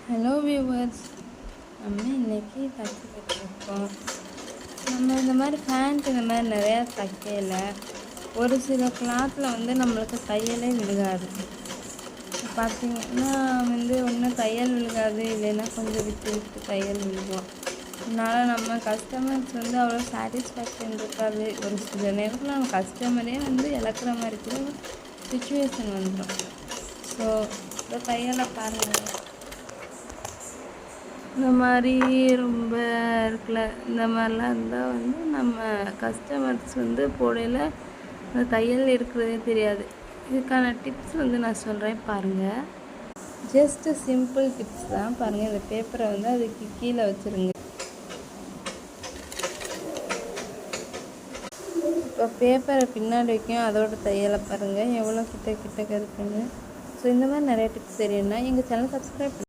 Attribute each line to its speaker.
Speaker 1: Hello viewers, நம்ம இன்றைக்கி தச்சுக்கிட்டு இருக்கோம். நம்ம இந்த மாதிரி பேண்ட் இந்த மாதிரி நிறையா தைக்கல. ஒரு சில கிளாத்தில் வந்து நம்மளுக்கு தையலே விழுகாது. பார்த்திங்கன்னா ஒன்று தையல் விழுகாது, இல்லைன்னா கொஞ்சம் விட்டு விட்டு தையல் விழுகும். அதனால் நம்ம கஸ்டமர்ஸ் அவ்வளோ சாட்டிஸ்ஃபேக்ஷன் இருக்காது. ஒரு சில நேரத்தில் நம்ம கஸ்டமரே இழக்கிற மாதிரி கூட சுச்சுவேஷன் வந்துடும். ஸோ இந்த தையலை பாருங்கள், இந்த மாதிரி ரொம்ப இருக்குல்ல, இந்த மாதிரிலாம் இருந்தால் நம்ம கஸ்டமர்ஸ் போடையில் அந்த தையல் இருக்கிறதே தெரியாது. இதுக்கான டிப்ஸ் நான் சொல்கிறேன் பாருங்கள். ஜஸ்ட்டு சிம்பிள் டிப்ஸ் தான். பாருங்கள், இந்த பேப்பரை அதுக்கு கீழே வச்சுருங்க. இப்போ பேப்பரை பின்னாடி வைக்கும், அதோட தையலை பாருங்கள் எவ்வளோ கிட்ட இருக்குன்னு. ஸோ இந்த மாதிரி நிறைய டிப்ஸ் தெரியும்னா எங்கள் சேனல் சப்ஸ்கிரைப்